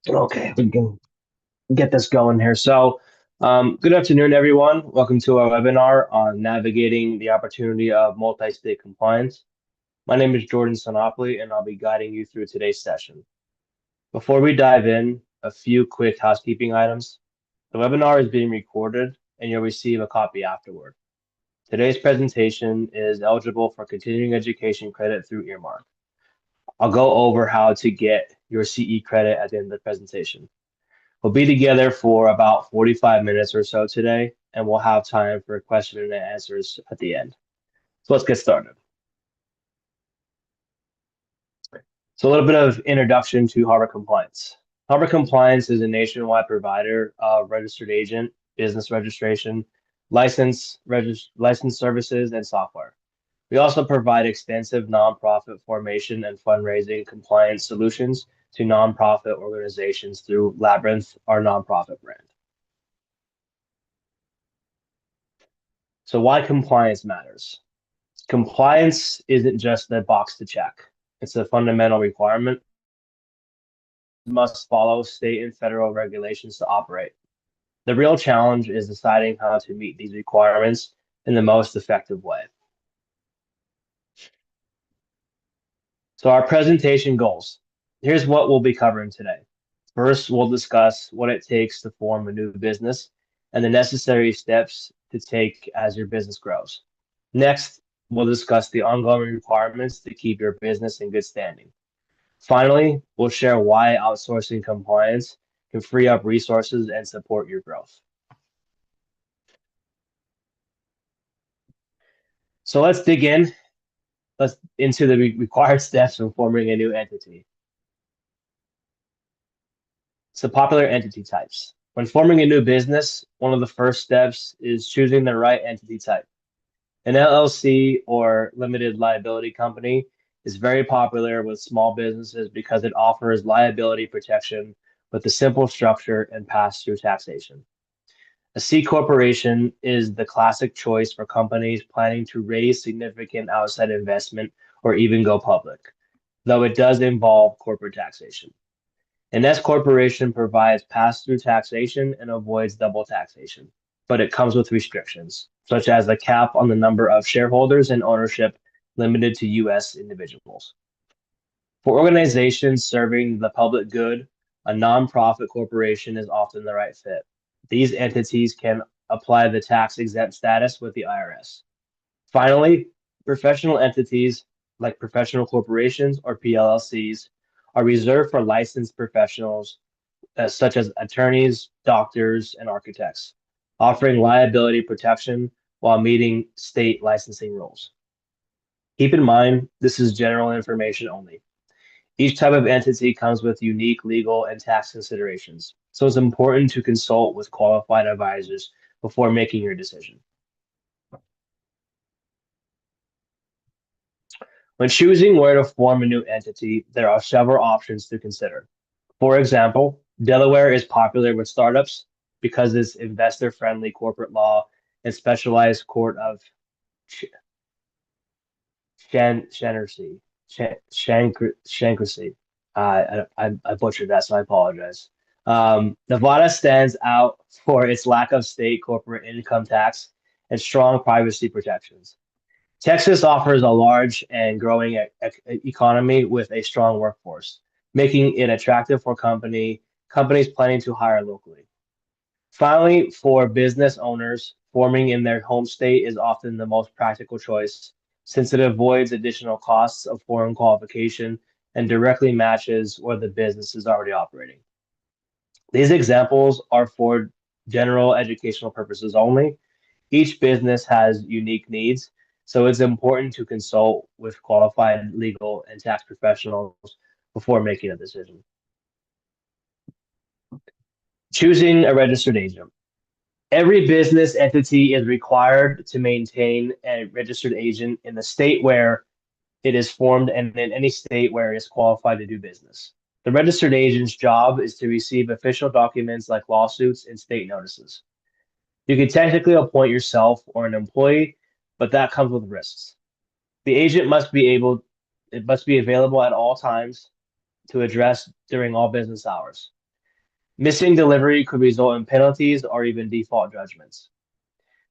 Okay, we can get this going here. Good afternoon, everyone. Welcome to our webinar on navigating the opportunity of multi-state compliance. My name is Jordan Sonopoli, and I'll be guiding you through today's session. Before we dive in, a few quick housekeeping items. The webinar is being recorded, and you'll receive a copy afterward. Today's presentation is eligible for continuing education credit through Earmark. I'll go over how to get your CE credit at the end of the presentation. We'll be together for about 45 minutes or so today, and we'll have time for question and answers at the end. So let's get started. So a little bit of introduction to Harbor Compliance. Harbor Compliance is a nationwide provider of registered agent, business registration, license services, and software. We also provide extensive nonprofit formation and fundraising compliance solutions to nonprofit organizations through Labyrinth, our nonprofit brand. So why compliance matters? Compliance isn't just a box to check. It's a fundamental requirement. You must follow state and federal regulations to operate. The real challenge is deciding how to meet these requirements in the most effective way. So our presentation goals. Here's what we'll be covering today. First, we'll discuss what it takes to form a new business and the necessary steps to take as your business grows. Next, we'll discuss the ongoing requirements to keep your business in good standing. Finally, we'll share why outsourcing compliance can free up resources and support your growth. So let's dig in. Let's into the required steps of forming a new entity. So popular entity types. When forming a new business, one of the first steps is choosing the right entity type. An LLC or limited liability company is very popular with small businesses because it offers liability protection with a simple structure and pass-through taxation. A C corporation is the classic choice for companies planning to raise significant outside investment or even go public, though it does involve corporate taxation. An S corporation provides pass-through taxation and avoids double taxation, but it comes with restrictions, such as a cap on the number of shareholders and ownership limited to U.S. individuals. For organizations serving the public good, a nonprofit corporation is often the right fit. These entities can apply the tax-exempt status with the IRS. Finally, professional entities like professional corporations or PLLCs are reserved for licensed professionals such as attorneys, doctors, and architects, offering liability protection while meeting state licensing rules. Keep in mind, this is general information only. Each type of entity comes with unique legal and tax considerations, so it's important to consult with qualified advisors before making your decision. When choosing where to form a new entity, there are several options to consider. For example, Delaware is popular with startups because its investor-friendly corporate law and specialized court of Shankersey. Shankersey. I butchered that, so I apologize. Nevada stands out for its lack of state corporate income tax and strong privacy protections. Texas offers a large and growing economy with a strong workforce, making it attractive for companies planning to hire locally. Finally, for business owners, forming in their home state is often the most practical choice since it avoids additional costs of foreign qualification and directly matches where the business is already operating. These examples are for general educational purposes only. Each business has unique needs, so it's important to consult with qualified legal and tax professionals before making a decision. Choosing a registered agent. Every business entity is required to maintain a registered agent in the state where it is formed and in any state where it is qualified to do business. The registered agent's job is to receive official documents like lawsuits and state notices. You can technically appoint yourself or an employee, but that comes with risks. The agent must be available at all times to address during all business hours. Missing delivery could result in penalties or even default judgments.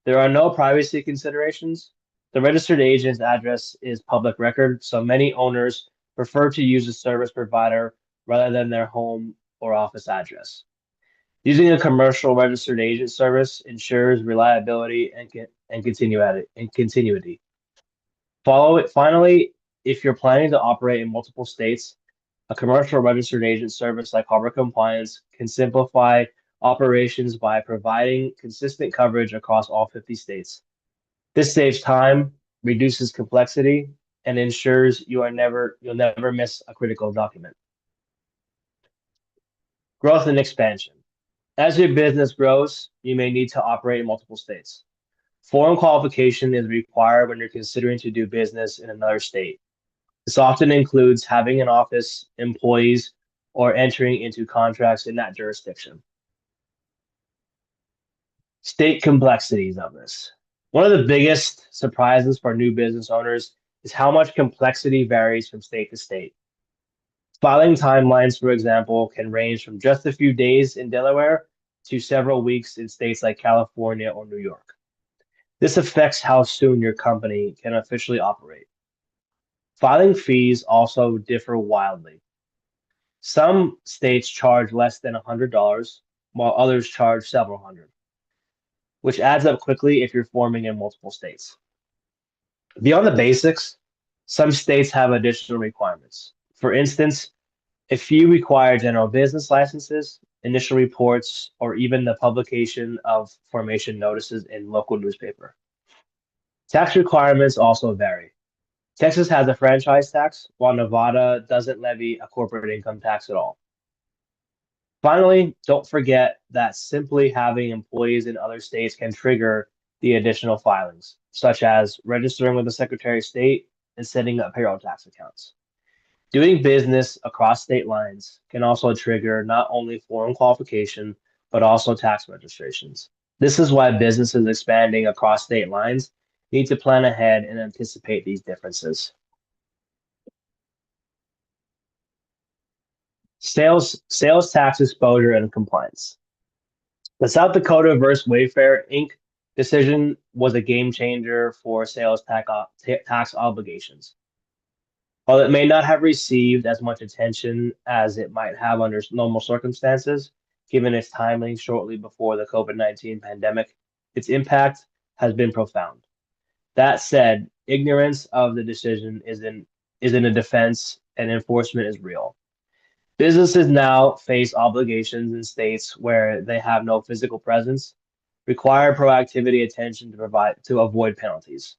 There are no privacy considerations. The registered agent's address is public record, so many owners prefer to use a service provider rather than their home or office address. Using a commercial registered agent service ensures reliability and continuity. Finally, if you're planning to operate in multiple states, a commercial registered agent service like Harbor Compliance can simplify operations by providing consistent coverage across all 50 states. This saves time, reduces complexity, and ensures you'll never miss a critical document. Growth and expansion. As your business grows, you may need to operate in multiple states. Foreign qualification is required when you're considering to do business in another state. This often includes having an office, employees, or entering into contracts in that jurisdiction. State complexities of this. One of the biggest surprises for new business owners is how much complexity varies from state to state. Filing timelines, for example, can range from just a few days in Delaware to several weeks in states like California or New York. This affects how soon your company can officially operate. Filing fees also differ wildly. Some states charge less than $100, while others charge several hundred, which adds up quickly if you're forming in multiple states. Beyond the basics, some states have additional requirements. For instance, a few require general business licenses, initial reports, or even the publication of formation notices in local newspaper. Tax requirements also vary. Texas has a franchise tax, while Nevada doesn't levy a corporate income tax at all. Finally, don't forget that simply having employees in other states can trigger the additional filings, such as registering with the Secretary of State and setting up payroll tax accounts. Doing business across state lines can also trigger not only foreign qualification, but also tax registrations. This is why businesses expanding across state lines need to plan ahead and anticipate these differences. Sales tax exposure and compliance. The South Dakota versus Wayfair Inc. decision was a game changer for tax obligations. While it may not have received as much attention as it might have under normal circumstances, given its timing shortly before the COVID-19 pandemic, its impact has been profound. That said, ignorance of the decision isn't a defense and enforcement is real. Businesses now face obligations in states where they have no physical presence, require proactivity attention to avoid penalties.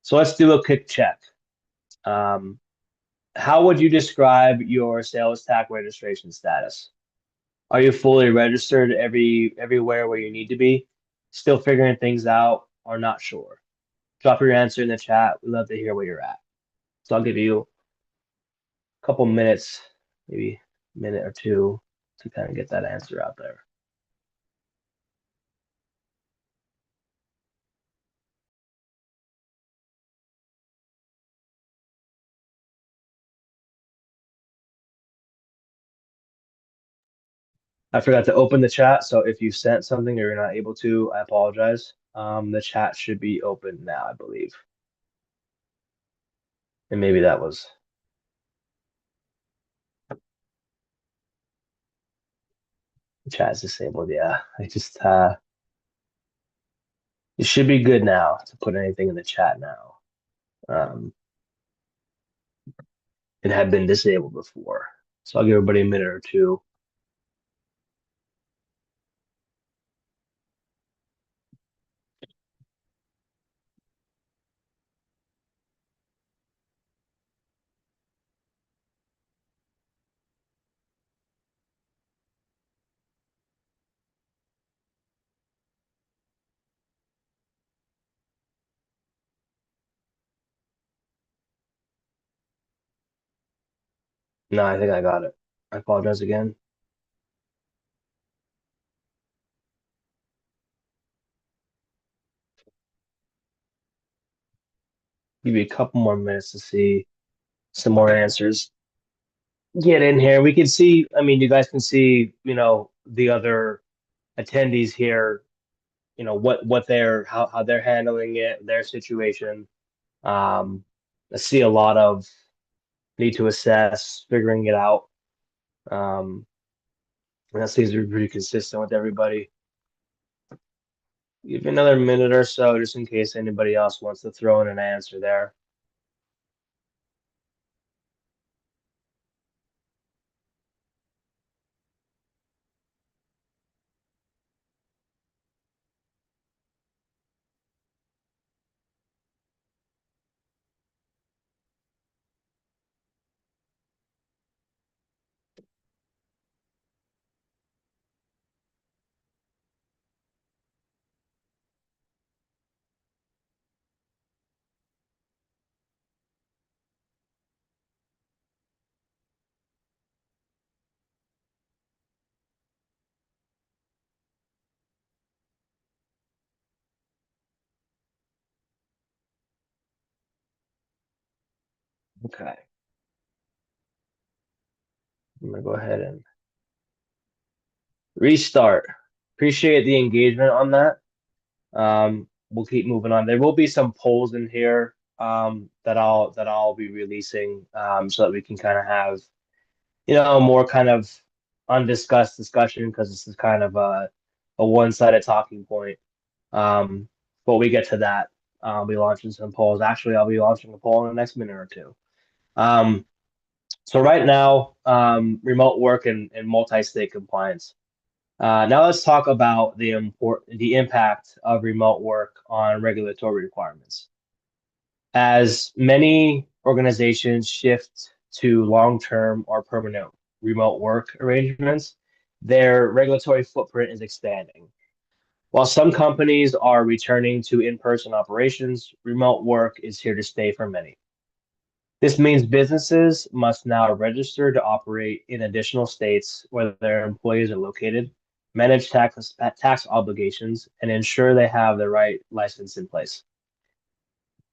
So let's do a quick check. Um, how would you describe your sales tax registration status? Are you fully registered everywhere where you need to be? Still figuring things out or not sure? Drop your answer in the chat. We'd love to hear where you're at. So I'll give you a couple minutes, maybe a minute or two to kind of get that answer out there. I forgot to open the chat, so if you sent something or you're not able to, I apologize. The chat should be open now, I believe. And maybe that was the chat is disabled. Yeah, I just it should be good now to put anything in the chat now. It had been disabled before, so I'll give everybody a minute or two. No, I think I got it. I apologize again. Give you a couple more minutes to see some more answers. get in here. We can see, I mean, you guys can see, the other attendees here, what they're how they're handling it, their situation. Um, I see a lot of need to assess, figuring it out. Um, and that seems to be pretty consistent with everybody. Give me another minute or so, just in case anybody else wants to throw in an answer there. Okay, I'm gonna go ahead and restart. Appreciate the engagement on that. We'll keep moving on. There will be some polls in here that I'll be releasing so that we can kind of have more kind of undiscussed discussion because this is kind of a one-sided talking point. But we get to that. I'll be launching some polls. Actually, I'll be launching a poll in the next minute or two. Um, so right now, remote work and multi-state compliance. Now let's talk about the impact of remote work on regulatory requirements. As many organizations shift to long-term or permanent remote work arrangements, their regulatory footprint is expanding. While some companies are returning to in-person operations, remote work is here to stay for many. This means businesses must now register to operate in additional states where their employees are located, manage tax obligations, and ensure they have the right license in place.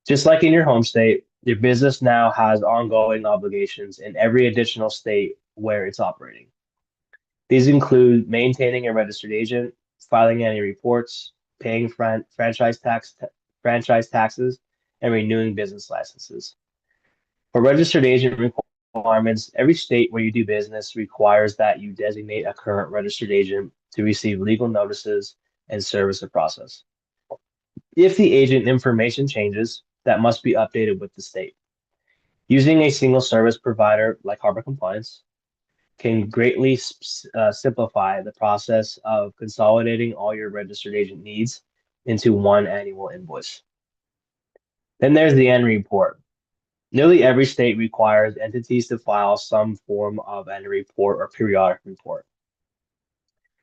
Just like in your home state, your business now has ongoing obligations in every additional state where it's operating. These include maintaining a registered agent, filing any reports, paying franchise taxes, and renewing business licenses. For registered agent requirements, every state where you do business requires that you designate a current registered agent to receive legal notices and service the process. If the agent information changes, that must be updated with the state. Using a single service provider like Harbor Compliance can greatly simplify the process of consolidating all your registered agent needs into one annual invoice. Then there's the end report. Nearly every state requires entities to file some form of annual report or periodic report.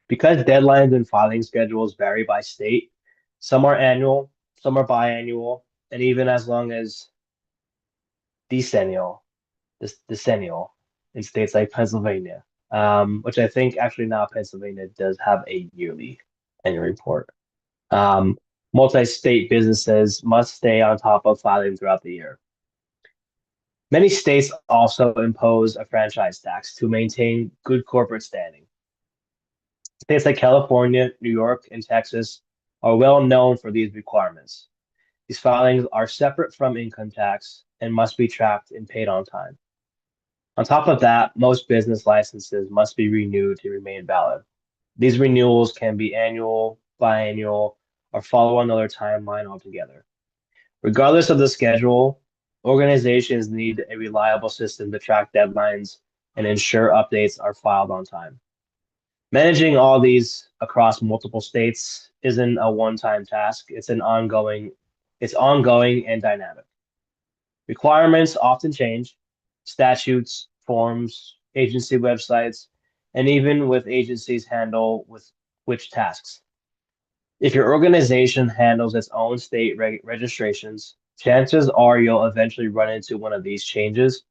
Because deadlines and filing schedules vary by state, some are annual, some are biannual, and even as long as decennial, decennial in states like Pennsylvania, which I think actually now Pennsylvania does have a yearly annual report. Um, Multi-state businesses must stay on top of filing throughout the year. Many states also impose a franchise tax to maintain good corporate standing. States like California, New York, and Texas are well known for these requirements. These filings are separate from income tax and must be tracked and paid on time. On top of that, most business licenses must be renewed to remain valid. These renewals can be annual, biannual, or follow another timeline altogether. Regardless of the schedule, organizations need a reliable system to track deadlines and ensure updates are filed on time. Managing all these across multiple states isn't a one-time task. It's ongoing and dynamic. Requirements often change, statutes, forms, agency websites, and even with agencies handle with which tasks. If your organization handles its own state registrations, chances are you'll eventually run into one of these changes,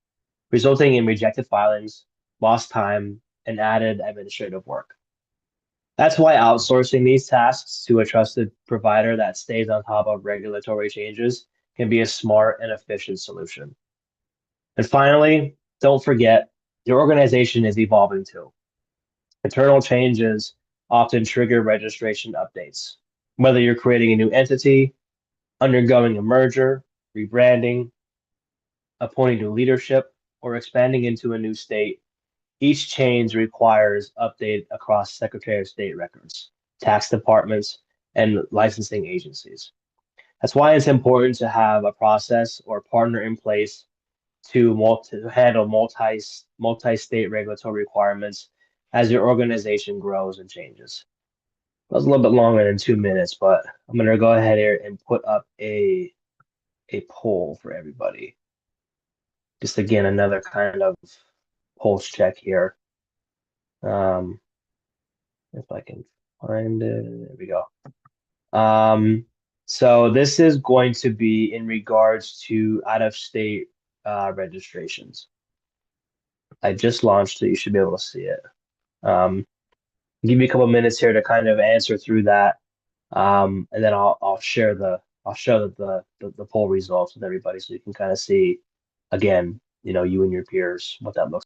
resulting in rejected filings, lost time, and added administrative work. That's why outsourcing these tasks to a trusted provider that stays on top of regulatory changes can be a smart and efficient solution. And finally, don't forget Your organization is evolving too. Internal changes often trigger registration updates. Whether you're creating a new entity, undergoing a merger, rebranding, appointing new leadership, or expanding into a new state, each change requires update across Secretary of State records, tax departments, and licensing agencies. That's why it's important to have a process or partner in place to handle multi-state regulatory requirements as your organization grows and changes. That was a little bit longer than 2 minutes, but I'm gonna go ahead here and put up a poll for everybody. Just again, another kind of pulse check here. Um, if I can find it, there we go. Um, so this is going to be in regards to out-of-state registrations. I just launched it. You should be able to see it. Um, give me a couple minutes here to kind of answer through that, and then I'll share the poll results with everybody so you can kind of see again, you and your peers what that looks.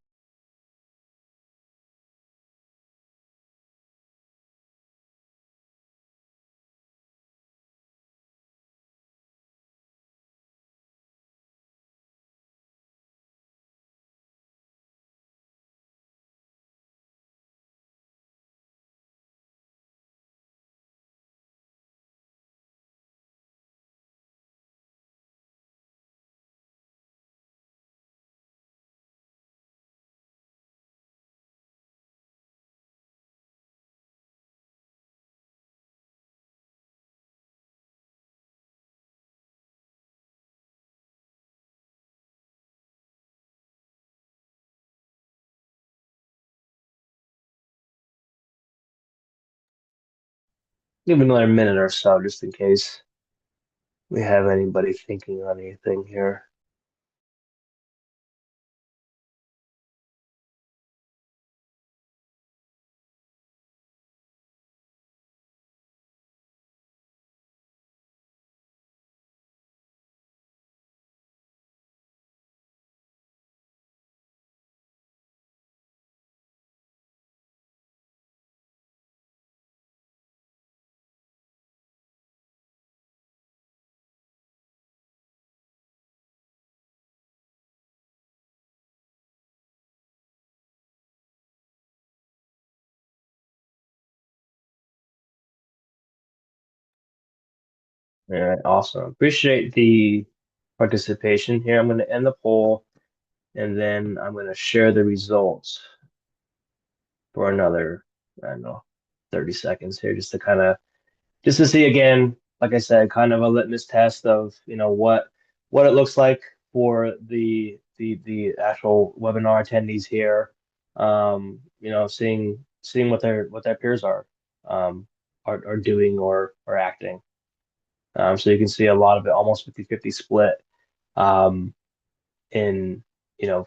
Give it another minute or so just in case we have anybody thinking on anything here. All right, awesome. Appreciate the participation here. I'm going to end the poll and then I'm going to share the results for another, I don't know, 30 seconds here just to see again, like I said, kind of a litmus test of, what it looks like for the actual webinar attendees here. Seeing what their peers are doing or acting. So you can see a lot of it, almost 50-50 split. Um, in, you know,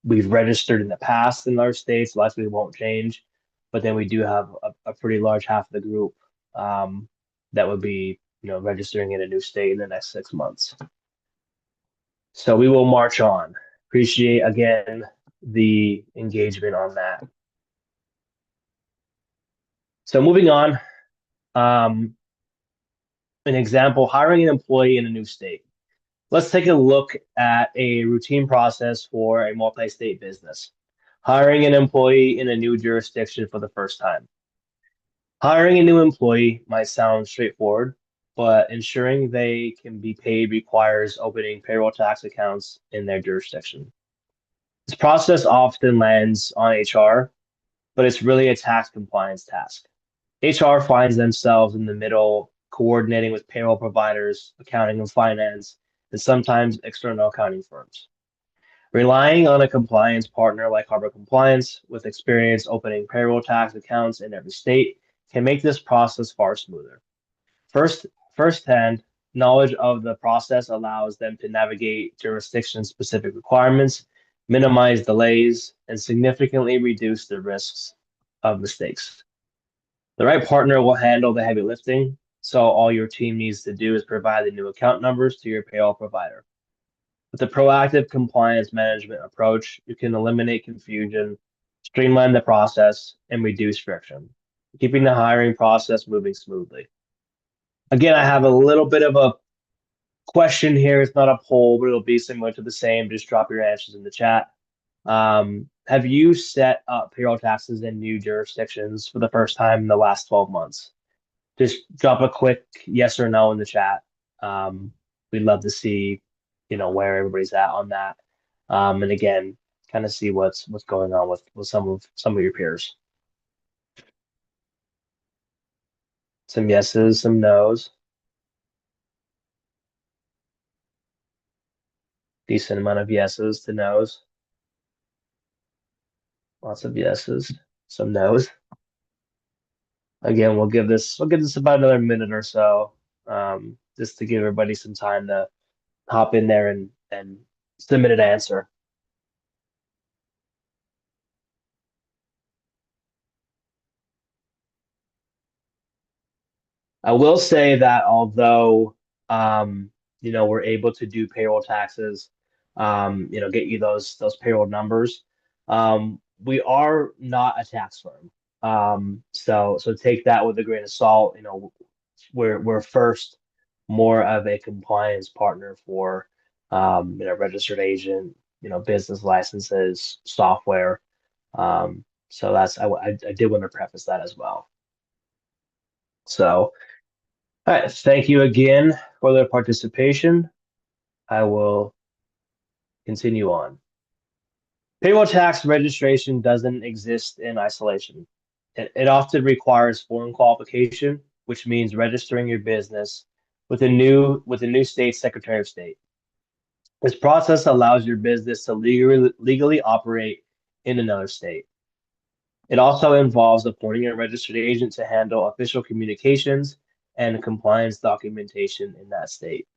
we've registered in the past in our states, likely won't change, but then we do have a pretty large half of the group that would be, registering in a new state in the next 6 months. So we will march on. Appreciate again the engagement on that. So moving on, um, an example, hiring an employee in a new state. Let's take a look at a routine process for a multi-state business. Hiring an employee in a new jurisdiction for the first time. Hiring a new employee might sound straightforward, but ensuring they can be paid requires opening payroll tax accounts in their jurisdiction. This process often lands on HR, but it's really a tax compliance task. HR finds themselves in the middle, coordinating with payroll providers, accounting and finance, and sometimes external accounting firms. Relying on a compliance partner like Harbor Compliance with experience opening payroll tax accounts in every state can make this process far smoother. First, Firsthand knowledge of the process allows them to navigate jurisdiction-specific requirements, minimize delays, and significantly reduce the risks of mistakes. The right partner will handle the heavy lifting, so all your team needs to do is provide the new account numbers to your payroll provider. With the proactive compliance management approach, you can eliminate confusion, streamline the process, and reduce friction, keeping the hiring process moving smoothly. Again, I have a little bit of a question here. It's not a poll, but it'll be similar to the same. Just drop your answers in the chat. Have you set up payroll taxes in new jurisdictions for the first time in the last 12 months? Just drop a quick yes or no in the chat. We'd love to see, where everybody's at on that. And again, kind of see what's going on with some of your peers. Some yeses, some nos. Decent amount of yeses to nos. Lots of yeses, some nos. Again, we'll give this about another minute or so, just to give everybody some time to hop in there and submit an answer. I will say that although we're able to do payroll taxes, get you those payroll numbers, we are not a tax firm. So take that with a grain of salt. We're first more of a compliance partner for registered agent, business licenses, software. So I did want to preface that as well. So, all right, thank you again for the participation. I will continue on. Payroll tax registration doesn't exist in isolation. It often requires foreign qualification, which means registering your business with a new state Secretary of State. This process allows your business to legally operate in another state. It also involves appointing a registered agent to handle official communications and compliance documentation in that state.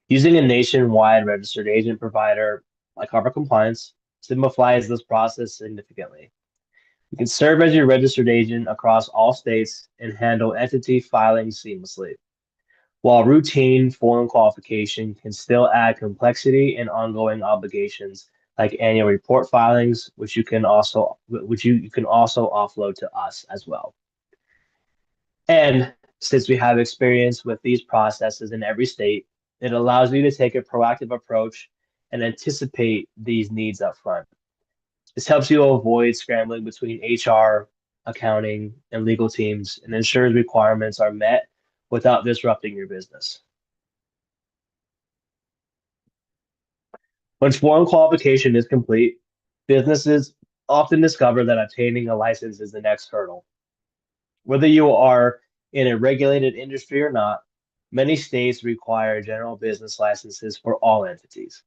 Using a nationwide registered agent provider like Harbor Compliance simplifies this process significantly. You can serve as your registered agent across all states and handle entity filing seamlessly. While routine foreign qualification can still add complexity and ongoing obligations like annual report filings, which you can also offload to us as well. And since we have experience with these processes in every state, it allows you to take a proactive approach and anticipate these needs up front. This helps you avoid scrambling between HR, accounting, and legal teams and ensures requirements are met without disrupting your business. Once foreign qualification is complete, businesses often discover that obtaining a license is the next hurdle. Whether you are in a regulated industry or not, many states require general business licenses for all entities.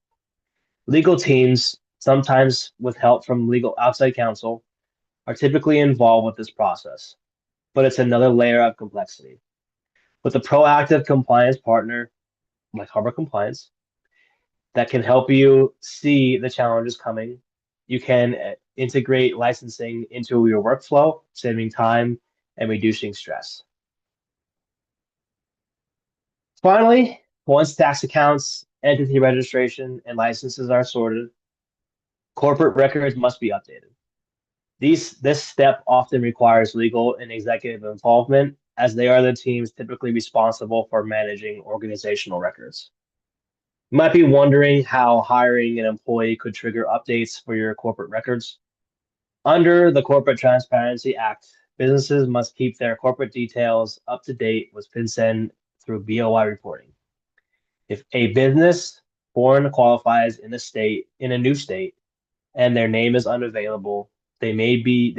Legal teams, sometimes with help from legal outside counsel, are typically involved with this process, but it's another layer of complexity. With a proactive compliance partner like Harbor Compliance that can help you see the challenges coming, you can integrate licensing into your workflow, saving time and reducing stress. Finally, once tax accounts, entity registration, and licenses are sorted, corporate records must be updated. This step often requires legal and executive involvement, as they are the teams typically responsible for managing organizational records. You might be wondering how hiring an employee could trigger updates for your corporate records. Under the Corporate Transparency Act, businesses must keep their corporate details up to date with FinCEN through BOI reporting. If a business foreign qualifies in a new state, and their name is unavailable, they may be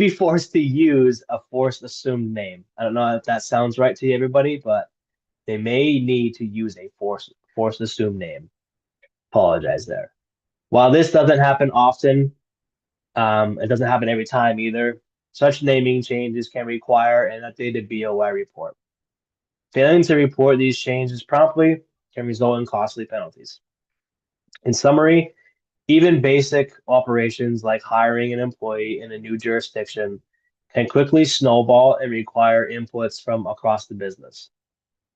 forced to use a forced assumed name. I don't know if that sounds right to everybody, but they may need to use a forced assumed name. Apologize there. While this doesn't happen often, it doesn't happen every time either. Such naming changes can require an updated BOI report. Failing to report these changes promptly can result in costly penalties. In summary, even basic operations like hiring an employee in a new jurisdiction can quickly snowball and require inputs from across the business.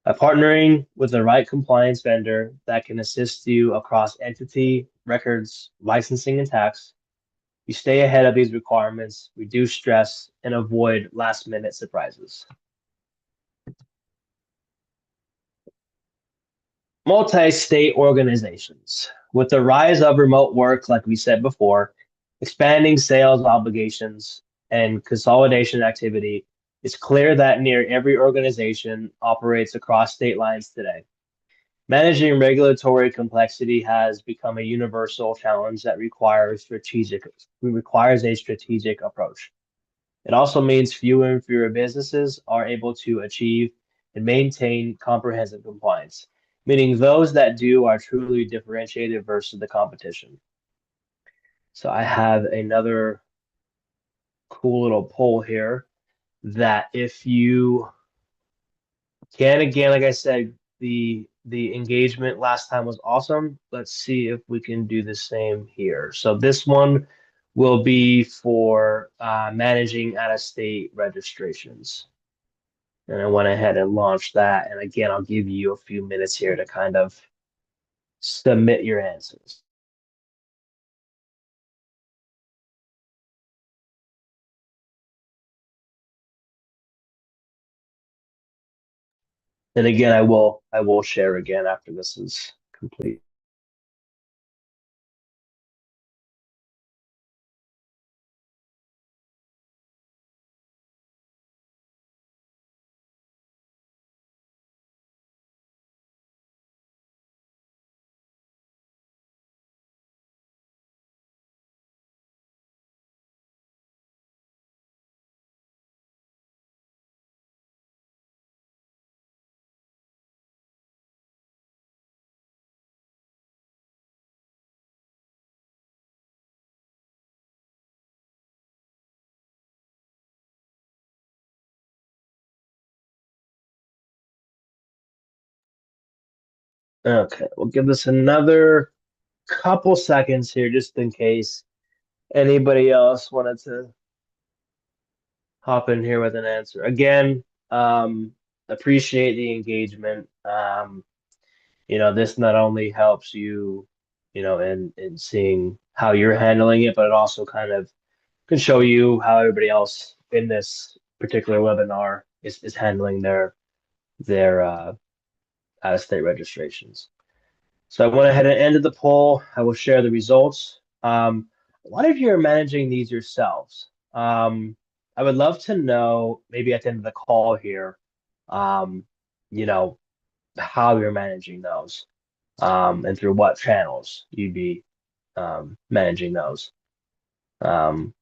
By partnering with the right compliance vendor that can assist you across entity, records, licensing, and tax, you stay ahead of these requirements, reduce stress, and avoid last-minute surprises. Multi-state organizations. With the rise of remote work, like we said before, expanding sales obligations and consolidation activity, it's clear that near every organization operates across state lines today. Managing regulatory complexity has become a universal challenge that requires a strategic approach. It also means fewer and fewer businesses are able to achieve and maintain comprehensive compliance, meaning those that do are truly differentiated versus the competition. So I have another cool little poll here that if you can, again, like I said, the engagement last time was awesome. Let's see if we can do the same here. So this one will be for managing out-of-state registrations. And I went ahead and launched that. And again, I'll give you a few minutes here to kind of submit your answers. And again, I will share again after this is complete. Okay, we'll give this another couple seconds here just in case anybody else wanted to hop in here with an answer. Again, appreciate the engagement. This not only helps you, in seeing how you're handling it, but it also kind of can show you how everybody else in this particular webinar is handling their out-of-state registrations. So I went ahead and ended the poll. I will share the results. A lot of you are managing these yourselves. I would love to know, maybe at the end of the call here, um, you know, how you're managing those, and through what channels you'd be managing those. Um,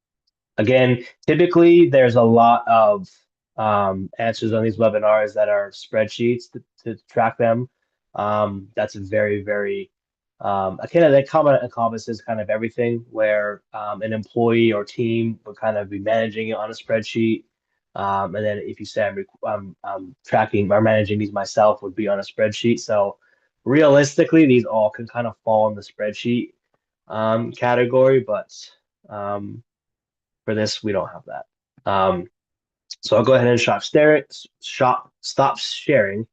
Again, typically there's a lot of answers on these webinars that are spreadsheets to track them. That's a very, very, again, that comment encompasses kind of everything where an employee or team would kind of be managing it on a spreadsheet. And then if you say I'm tracking or managing these myself would be on a spreadsheet. So realistically, these all can kind of fall in the spreadsheet category, but um, for this, we don't have that. So I'll go ahead and stop sharing,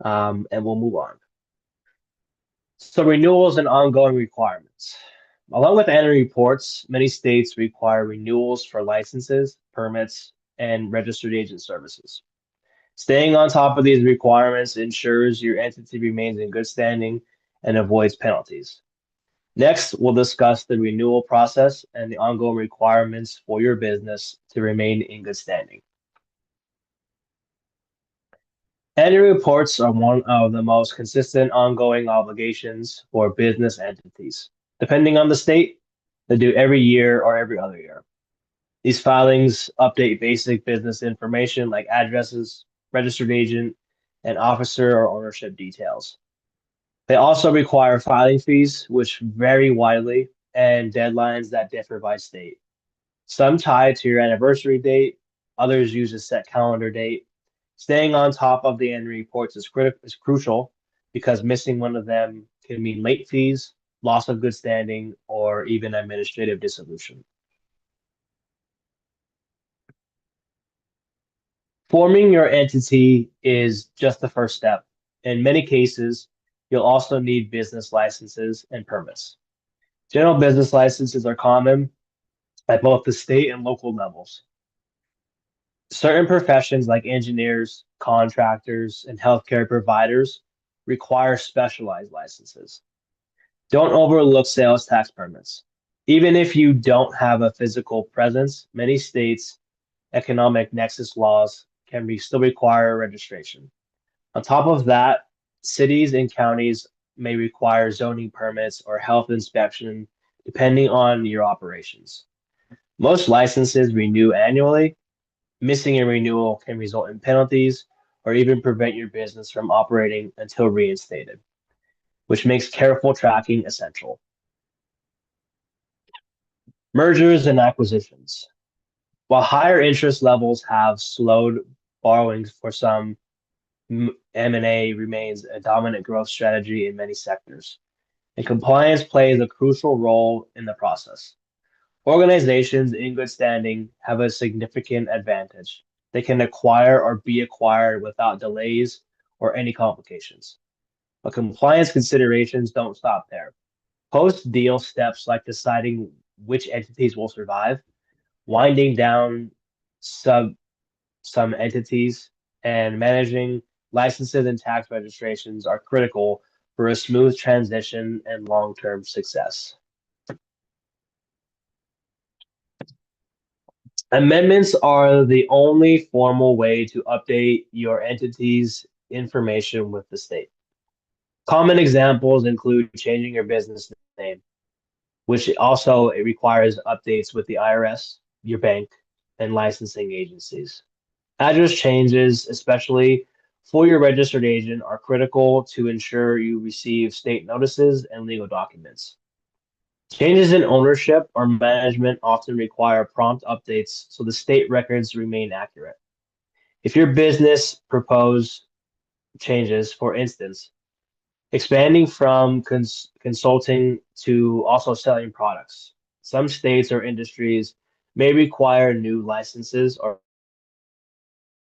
and we'll move on. So renewals and ongoing requirements. Along with annual reports, many states require renewals for licenses, permits, and registered agent services. Staying on top of these requirements ensures your entity remains in good standing and avoids penalties. Next, we'll discuss the renewal process and the ongoing requirements for your business to remain in good standing. Annual reports are one of the most consistent ongoing obligations for business entities. Depending on the state, they do every year or every other year. These filings update basic business information like addresses, registered agent, and officer or ownership details. They also require filing fees, which vary widely, and deadlines that differ by state. Some tie to your anniversary date, others use a set calendar date. Staying on top of the annual reports is crucial because missing one of them can mean late fees, loss of good standing, or even administrative dissolution. Forming your entity is just the first step. In many cases, you'll also need business licenses and permits. General business licenses are common at both the state and local levels. Certain professions like engineers, contractors, and healthcare providers require specialized licenses. Don't overlook sales tax permits. Even if you don't have a physical presence, many states' economic nexus laws can still require registration. On top of that, cities and counties may require zoning permits or health inspection depending on your operations. Most licenses renew annually. Missing a renewal can result in penalties or even prevent your business from operating until reinstated, which makes careful tracking essential. Mergers and acquisitions. While higher interest levels have slowed borrowings for some, M&A remains a dominant growth strategy in many sectors, and compliance plays a crucial role in the process. Organizations in good standing have a significant advantage. They can acquire or be acquired without delays or any complications. But compliance considerations don't stop there. Post-deal steps like deciding which entities will survive, winding down sub some entities, and managing licenses and tax registrations are critical for a smooth transition and long-term success. Amendments are the only formal way to update your entity's information with the state. Common examples include changing your business name, which also requires updates with the IRS, your bank, and licensing agencies. Address changes, especially for your registered agent, are critical to ensure you receive state notices and legal documents. Changes in ownership or management often require prompt updates so the state records remain accurate. If your business propose changes, for instance, expanding from consulting to also selling products, some states or industries may require new licenses or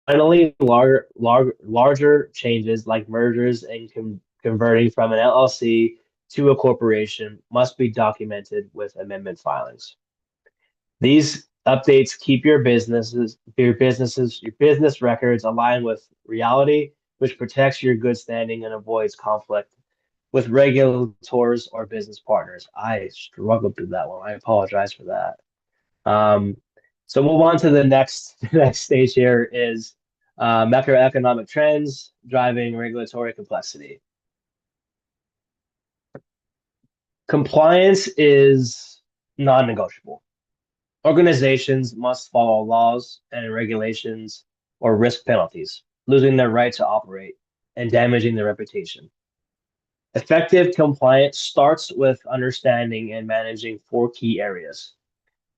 finally, larger changes like mergers and converting from an LLC to a corporation must be documented with amendment filings. These updates keep your business records aligned with reality, which protects your good standing and avoids conflict with regulators or business partners. I struggled through that one. I apologize for that. Um, so move on to the next next stage here is macroeconomic trends driving regulatory complexity. Compliance is non-negotiable. Organizations must follow laws and regulations or risk penalties, losing their right to operate and damaging their reputation. Effective compliance starts with understanding and managing four key areas: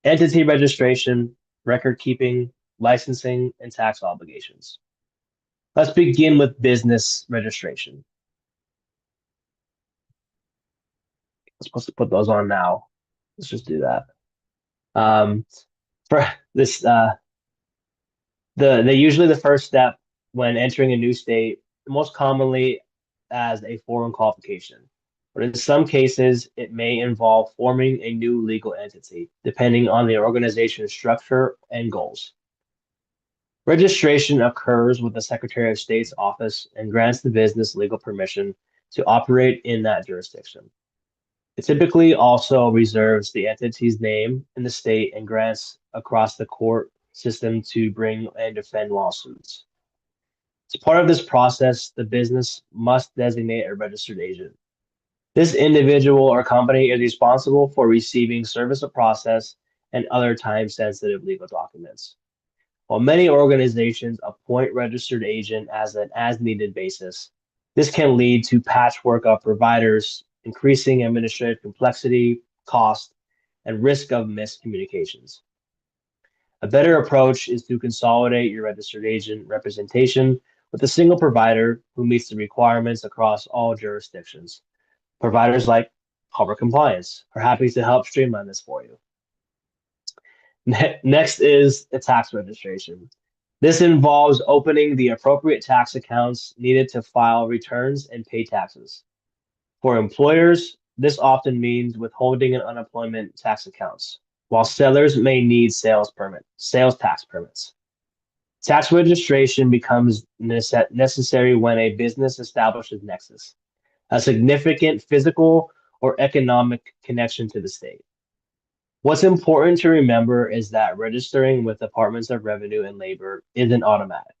entity registration, record keeping, licensing, and tax obligations. Let's begin with business registration. I'm supposed to put those on now. Let's just do that. Um, for this, usually the first step when entering a new state, most commonly as a foreign qualification. But in some cases, it may involve forming a new legal entity, depending on the organization's structure and goals. Registration occurs with the Secretary of State's office and grants the business legal permission to operate in that jurisdiction. It typically also reserves the entity's name in the state and grants across the court system to bring and defend lawsuits. As part of this process, the business must designate a registered agent. This individual or company is responsible for receiving service of process and other time-sensitive legal documents. While many organizations appoint registered agent as an as-needed basis, this can lead to patchwork of providers, increasing administrative complexity, cost, and risk of miscommunications. A better approach is to consolidate your registered agent representation with a single provider who meets the requirements across all jurisdictions. Providers like Harbor Compliance are happy to help streamline this for you. Next is the tax registration. This involves opening the appropriate tax accounts needed to file returns and pay taxes. For employers, this often means withholding and unemployment tax accounts, while sellers may need sales tax permits. Tax registration becomes necessary when a business establishes nexus, a significant physical or economic connection to the state. What's important to remember is that registering with Departments of Revenue and Labor isn't automatic.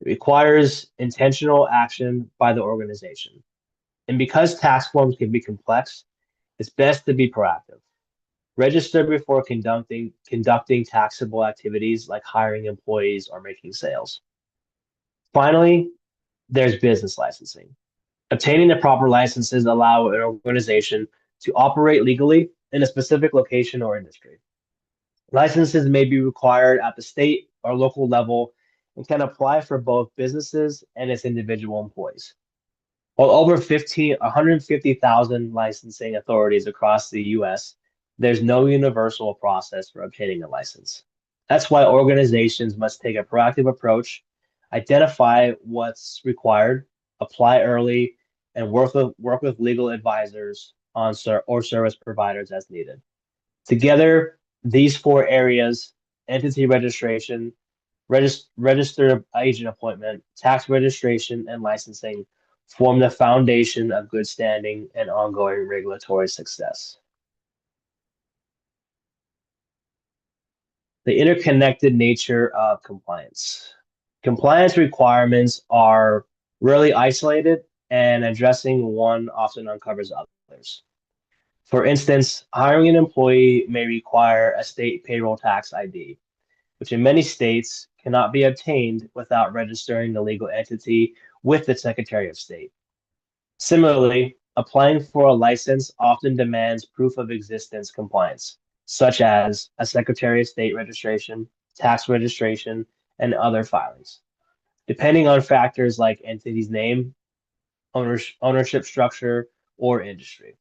It requires intentional action by the organization. And because tax forms can be complex, it's best to be proactive. Register before conducting taxable activities like hiring employees or making sales. Finally, there's business licensing. Obtaining the proper licenses allow an organization to operate legally in a specific location or industry. Licenses may be required at the state or local level and can apply for both businesses and its individual employees. While over 150,000 licensing authorities across the US, there's no universal process for obtaining a license. That's why organizations must take a proactive approach, identify what's required, apply early, and work with legal advisors or service providers as needed. Together, these four areas, entity registration, registered agent appointment, tax registration, and licensing, form the foundation of good standing and ongoing regulatory success. The interconnected nature of compliance. Compliance requirements are rarely isolated, and addressing one often uncovers others. For instance, hiring an employee may require a state payroll tax ID, which in many states cannot be obtained without registering the legal entity with the Secretary of State. Similarly, applying for a license often demands proof of existence compliance, such as a Secretary of State registration, tax registration, and other filings. Depending on factors like entity's name, ownership structure, or industry.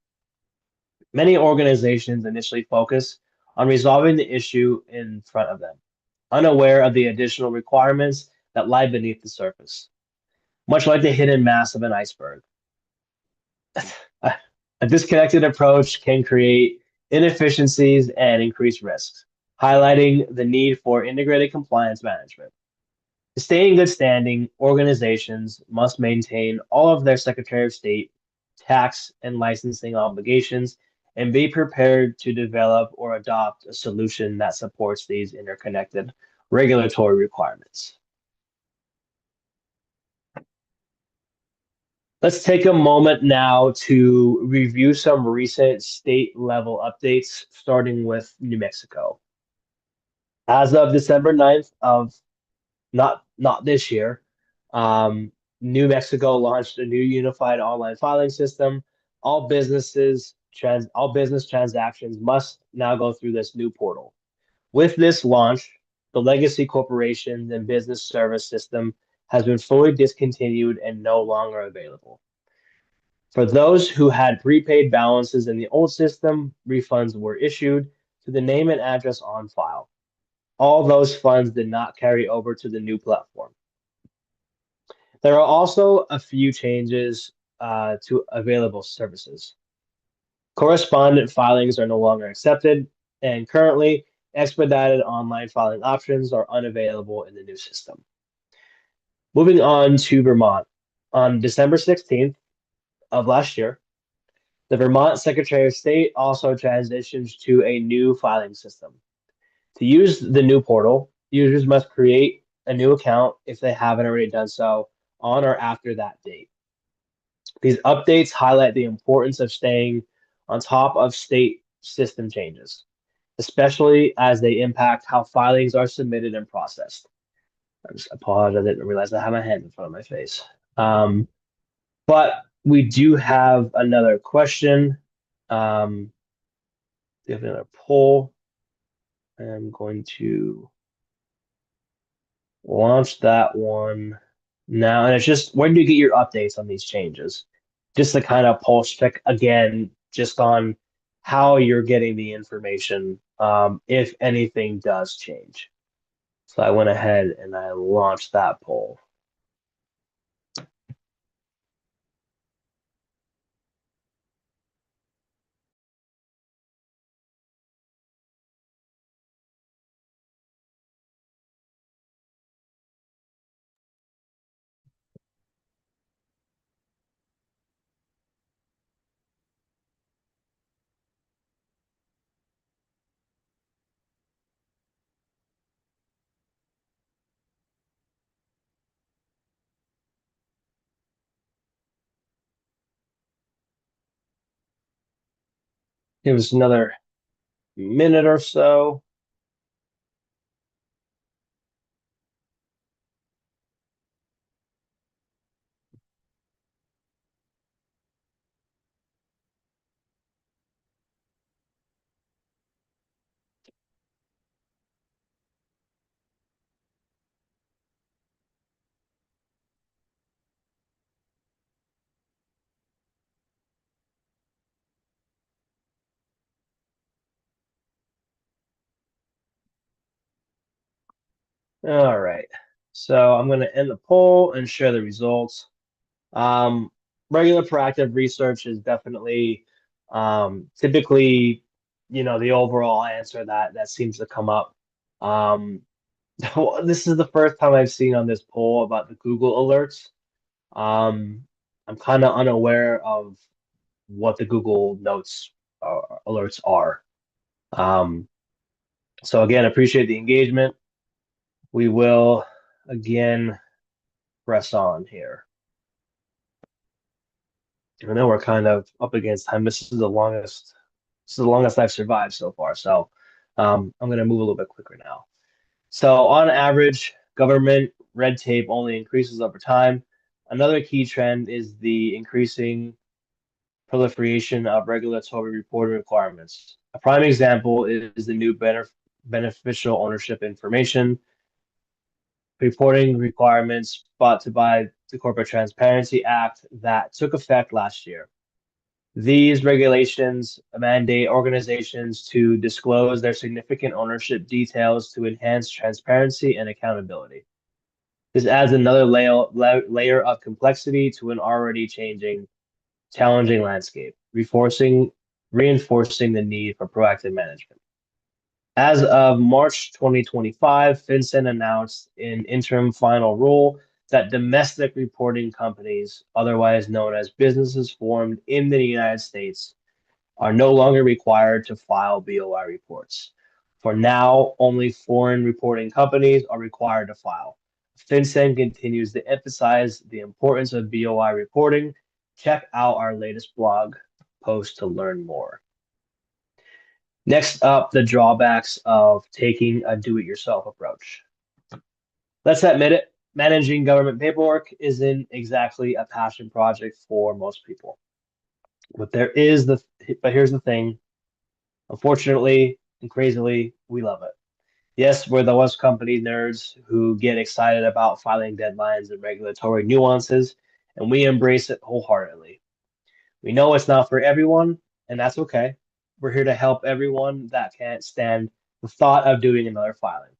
Many organizations initially focus on resolving the issue in front of them, unaware of the additional requirements that lie beneath the surface, much like the hidden mass of an iceberg. A disconnected approach can create inefficiencies and increase risks, highlighting the need for integrated compliance management. To stay in good standing, organizations must maintain all of their Secretary of State, tax, and licensing obligations and be prepared to develop or adopt a solution that supports these interconnected regulatory requirements. Let's take a moment now to review some recent state level updates, starting with New Mexico. As of December 9th of not this year, New Mexico launched a new unified online filing system. All business transactions must now go through this new portal. With this launch, the legacy corporations and business service system has been fully discontinued and no longer available. For those who had prepaid balances in the old system, refunds were issued to the name and address on file. All those funds did not carry over to the new platform. There are also a few changes to available services. Correspondent filings are no longer accepted, and currently, expedited online filing options are unavailable in the new system. Moving on to Vermont. On December 16th of last year, the Vermont Secretary of State also transitions to a new filing system. To use the new portal, users must create a new account if they haven't already done so on or after that date. These updates highlight the importance of staying on top of state system changes, especially as they impact how filings are submitted and processed. I just apologize, I didn't realize I had my hand in front of my face. But we do have another question. We have another poll. I'm going to launch that one now. And it's just, when do you get your updates on these changes? Just to kind of pulse check again, just on how you're getting the information, if anything does change. So I went ahead and I launched that poll. Give us another minute or so. All right. So I'm going to end the poll and share the results. Um, Regular proactive research is definitely typically, the overall answer that seems to come up. Um, this is the first time I've seen on this poll about the Google alerts. Um, I'm kind of unaware of what the Google Notes alerts are. Um, so again, appreciate the engagement. We will again press on here. I know we're kind of up against time. This is the longest I've survived so far. So I'm going to move a little bit quicker now. So on average, government red tape only increases over time. Another key trend is the increasing proliferation of regulatory reporting requirements. A prime example is the new beneficial ownership information reporting requirements brought to by the Corporate Transparency Act that took effect last year. These regulations mandate organizations to disclose their significant ownership details to enhance transparency and accountability. This adds another layer of complexity to an already challenging landscape, reinforcing the need for proactive management. As of March 2025, FinCEN announced in interim final rule that domestic reporting companies, otherwise known as businesses formed in the United States, are no longer required to file BOI reports. For now, only foreign reporting companies are required to file. FinCEN continues to emphasize the importance of BOI reporting. Check out our latest blog post to learn more. Next up, the drawbacks of taking a do-it-yourself approach. Let's admit it, managing government paperwork isn't exactly a passion project for most people. But here's the thing. Unfortunately and crazily, we love it. Yes, we're those company nerds who get excited about filing deadlines and regulatory nuances, and we embrace it wholeheartedly. We know it's not for everyone, and that's okay. We're here to help everyone that can't stand the thought of doing another filing.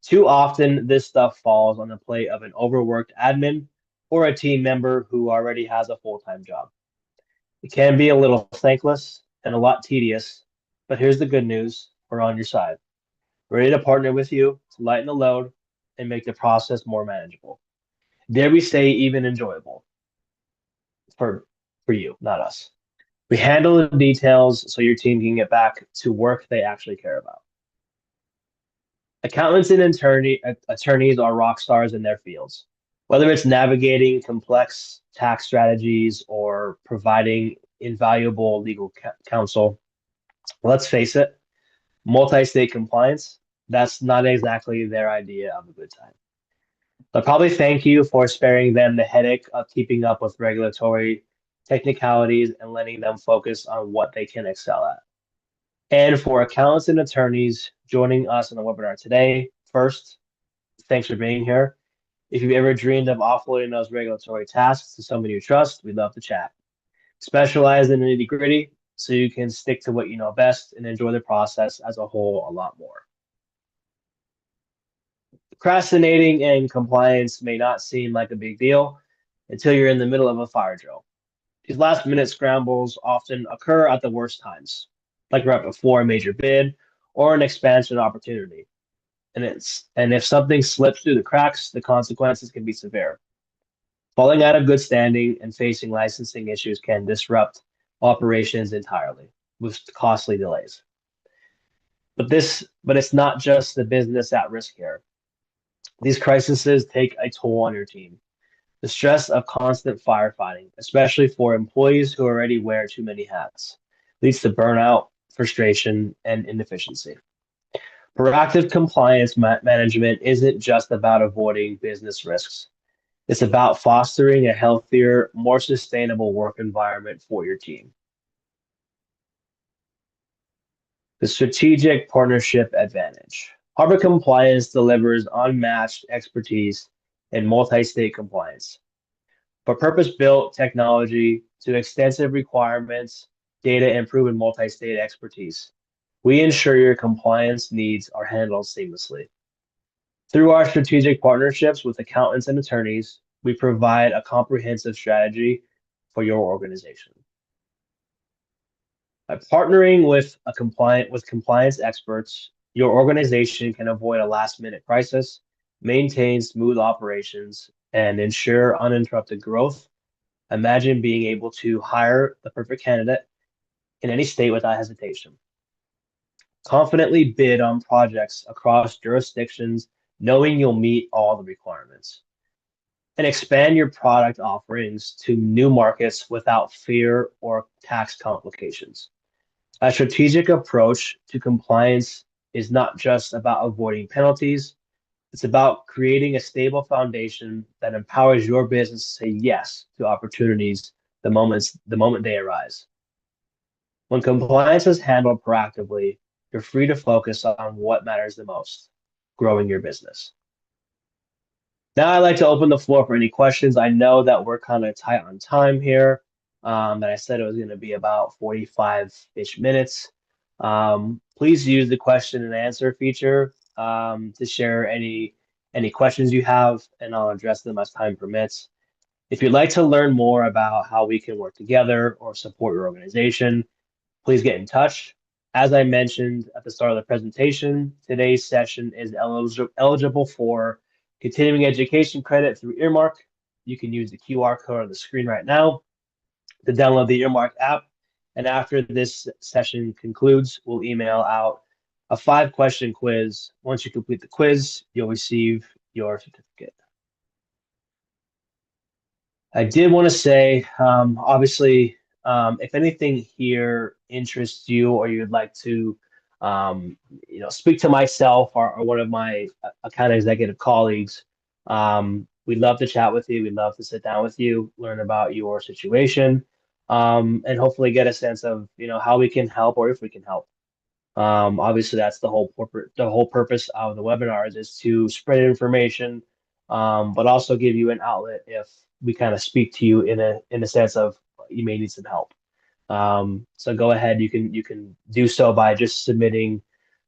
Too often, this stuff falls on the plate of an overworked admin or a team member who already has a full-time job. It can be a little thankless and a lot tedious, but here's the good news. We're on your side, ready to partner with you to lighten the load and make the process more manageable. Dare we say even enjoyable for you, not us. We handle the details so your team can get back to work they actually care about. Accountants and attorneys are rock stars in their fields. Whether it's navigating complex tax strategies or providing invaluable legal counsel, let's face it, multi-state compliance, that's not exactly their idea of a good time. They'll probably thank you for sparing them the headache of keeping up with regulatory technicalities and letting them focus on what they can excel at. And for accountants and attorneys joining us on the webinar today, first, thanks for being here. If you've ever dreamed of offloading those regulatory tasks to someone you trust, we'd love to chat. Specialize in the nitty gritty so you can stick to what you know best and enjoy the process as a whole a lot more. Procrastinating and compliance may not seem like a big deal until you're in the middle of a fire drill. These last minute scrambles often occur at the worst times, like right before a major bid or an expansion opportunity. And if something slips through the cracks, the consequences can be severe. Falling out of good standing and facing licensing issues can disrupt operations entirely with costly delays. But it's not just the business at risk here. These crises take a toll on your team. The stress of constant firefighting, especially for employees who already wear too many hats, leads to burnout, frustration, and inefficiency. Proactive compliance management isn't just about avoiding business risks. It's about fostering a healthier, more sustainable work environment for your team. The strategic partnership advantage. Harbor Compliance delivers unmatched expertise in multi-state compliance. From purpose-built technology to extensive requirements, data, and proven multi-state expertise, we ensure your compliance needs are handled seamlessly. Through our strategic partnerships with accountants and attorneys, we provide a comprehensive strategy for your organization. By partnering with compliance experts, your organization can avoid a last-minute crisis, maintain smooth operations, and ensure uninterrupted growth. Imagine being able to hire the perfect candidate in any state without hesitation. Confidently bid on projects across jurisdictions, knowing you'll meet all the requirements. And expand your product offerings to new markets without fear or tax complications. A strategic approach to compliance is not just about avoiding penalties, it's about creating a stable foundation that empowers your business to say yes to opportunities the moment they arise. When compliance is handled proactively, you're free to focus on what matters the most, growing your business. Now I'd like to open the floor for any questions. I know that we're kind of tight on time here, and I said it was going to be about 45-ish minutes. Please use the question and answer feature to share any questions you have, and I'll address them as time permits. If you'd like to learn more about how we can work together or support your organization, please get in touch. As I mentioned at the start of the presentation, today's session is eligible for continuing education credit through Earmark. You can use the QR code on the screen right now to download the Earmark app. And after this session concludes, we'll email out a 5-question quiz. Once you complete the quiz, you'll receive your certificate. I did want to say, obviously, if anything here interests you or you'd like to, speak to myself or one of my account executive colleagues, we'd love to chat with you. We'd love to sit down with you, learn about your situation, and hopefully get a sense of, how we can help or if we can help. Obviously, that's the whole purpose of the webinars is to spread information, but also give you an outlet if we kind of speak to you in a sense of you may need some help. So go ahead, you can do so by just submitting,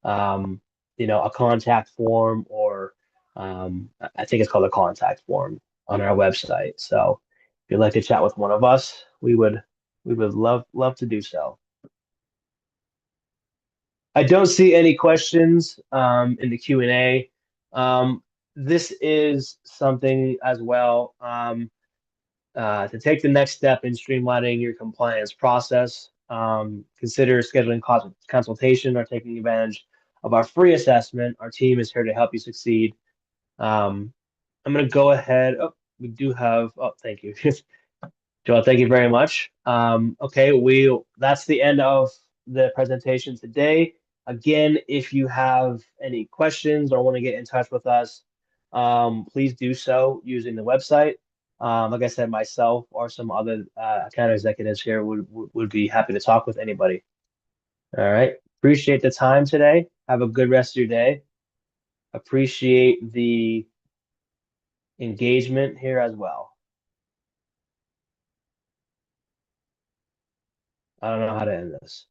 a contact form or I think it's called a contact form on our website. So if you'd like to chat with one of us, we would love to do so. I don't see any questions in the Q&A. This is something as well to take the next step in streamlining your compliance process. Consider scheduling consultation or taking advantage of our free assessment. Our team is here to help you succeed. I'm going to go ahead. Oh, we do have. Oh, thank you. Joel, thank you very much. Okay, that's the end of the presentation today. Again, if you have any questions or want to get in touch with us, please do so using the website. Like I said, myself or some other account executives here would be happy to talk with anybody. All right. Appreciate the time today. Have a good rest of your day. Appreciate the engagement here as well. I don't know how to end this.